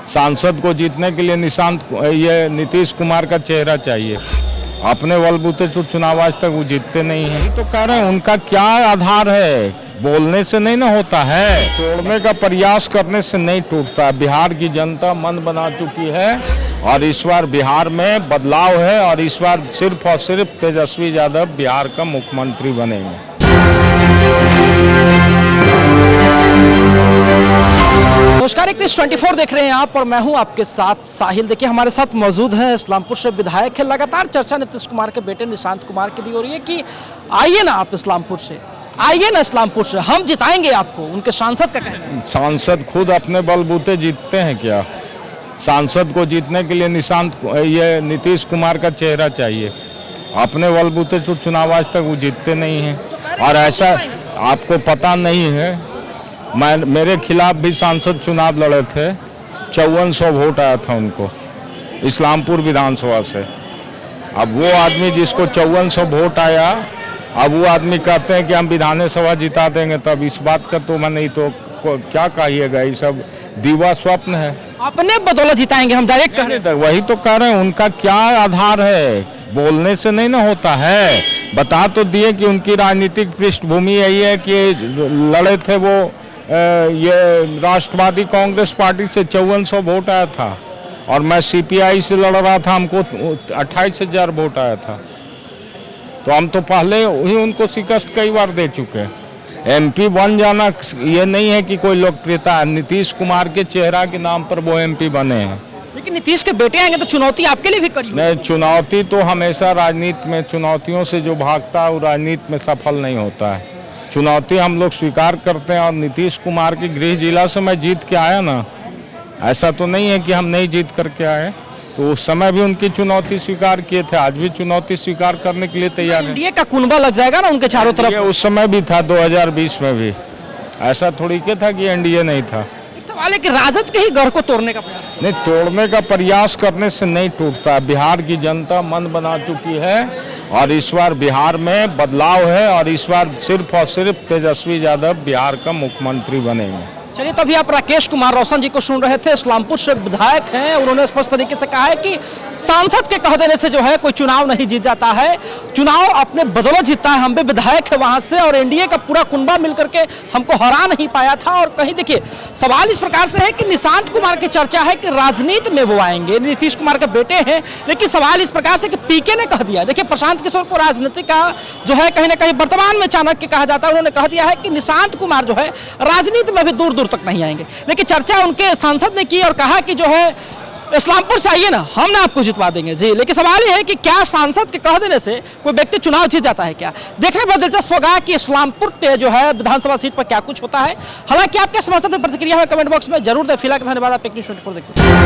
सांसद को जीतने के लिए ये नीतीश कुमार का चेहरा चाहिए। अपने बलबूते तो चुनाव आज तक वो जीतते नहीं हैं। तो कह रहे हैं उनका क्या आधार है, बोलने से नहीं ना होता है, तोड़ने का प्रयास करने से नहीं टूटता। बिहार की जनता मन बना चुकी है और इस बार बिहार में बदलाव है और इस बार सिर्फ और सिर्फ तेजस्वी यादव बिहार का मुख्यमंत्री बनेंगे। नमस्कार, एक 24 देख रहे हैं आप और मैं हूं आपके साथ साहिल। देखिए हमारे साथ मौजूद हैं इस्लामपुर से विधायक है। लगातार चर्चा नीतीश कुमार के बेटे निशांत कुमार की भी हो रही है कि आइए ना आप इस्लामपुर से, आइए ना इस्लामपुर से, हम जिताएंगे आपको। उनके सांसद का कहना है। सांसद खुद अपने बलबूते जीतते हैं क्या? सांसद को जीतने के लिए ये नीतीश कुमार का चेहरा चाहिए। अपने बलबूते तो चुनाव आज तक वो जीतते नहीं हैं। और ऐसा आपको पता नहीं है, मेरे खिलाफ भी सांसद चुनाव लड़े थे, 5400 वोट आया था उनको इस्लामपुर विधानसभा से। अब वो आदमी जिसको 5400 वोट आया, अब वो आदमी कहते हैं कि हम विधानसभा जिता देंगे, तब इस बात का तो मैं नहीं तो क्या कहिएगा, ये सब दीवा स्वप्न है। अपने बदौलत जिताएंगे हम, डायरेक्ट कह रहे हैं। वही तो कह रहे हैं, उनका क्या आधार है, बोलने से नहीं ना होता है। बता तो दिए कि उनकी राजनीतिक पृष्ठभूमि यही है कि लड़े थे वो ये राष्ट्रवादी कांग्रेस पार्टी से 5400 वोट आया था और मैं सीपीआई से लड़ रहा था, हमको 28,000 वोट आया था। तो हम तो पहले ही उनको शिकस्त कई बार दे चुके हैं। एमपी बन जाना ये नहीं है कि कोई लोकप्रियता है। नीतीश कुमार के चेहरा के नाम पर वो एमपी बने हैं। लेकिन नीतीश के बेटे आएंगे तो चुनौती आपके लिए भी कड़ी नहीं, चुनौती तो हमेशा राजनीति में, चुनौतियों से जो भागता है वो राजनीति में सफल नहीं होता है। चुनौती हम लोग स्वीकार करते हैं और नीतीश कुमार की गृह जिला से मैं जीत के आया ना, ऐसा तो नहीं है कि हम नहीं जीत करके आए। तो उस समय भी उनकी चुनौती स्वीकार किए थे, आज भी चुनौती स्वीकार करने के लिए तैयार है। एनडीए का कुनबा लग जाएगा ना उनके चारों तरफ। उस समय भी था, 2020 में भी ऐसा थोड़ी के था कि एनडीए नहीं था। सवाल है कि राजद के ही घर को तोड़ने का प्रयास, नहीं, तोड़ने का प्रयास करने से नहीं टूटता। बिहार की जनता मन बना चुकी है और इस बार बिहार में बदलाव है और इस बार सिर्फ और सिर्फ तेजस्वी यादव बिहार का मुख्यमंत्री बनेंगे। चलिए, तभी आप राकेश कुमार रोशन जी को सुन रहे थे, इस्लामपुर से विधायक हैं। उन्होंने स्पष्ट तरीके से कहा है कि सांसद के कह देने से जो है कोई चुनाव नहीं जीत जाता है, चुनाव अपने बदौलत जीतता है। हम भी विधायक है वहां से और एनडीए का पूरा कुनबा मिलकर के हमको हरा नहीं पाया था। और कहीं देखिए सवाल इस प्रकार से है कि निशांत कुमार की चर्चा है कि राजनीति में वो आएंगे, नीतीश कुमार के बेटे हैं। लेकिन सवाल इस प्रकार से कि पीके ने कह दिया, देखिए प्रशांत किशोर को राजनीति का जो है कहीं ना कहीं वर्तमान में चाणक्य कहा जाता है, उन्होंने कह दिया है कि निशांत कुमार जो है राजनीति में भी दूर दूर तक नहीं आएंगे। लेकिन चर्चा उनके सांसद ने की और कहा कि जो है इस्लामपुर से आइए ना, हम ना आपको जितवा देंगे जी। लेकिन सवाल ये है कि क्या सांसद के कह देने से कोई व्यक्ति चुनाव जीत जाता है क्या? देखने में दिलचस्प होगा कि इस्लामपुर के जो है विधानसभा सीट पर क्या कुछ होता है। हालांकि आप क्या समझते हैं, प्रतिक्रिया है कमेंट बॉक्स में जरूर दें। फिलहाल धन्यवाद। आप न्यूज़ 24 देखते हैं।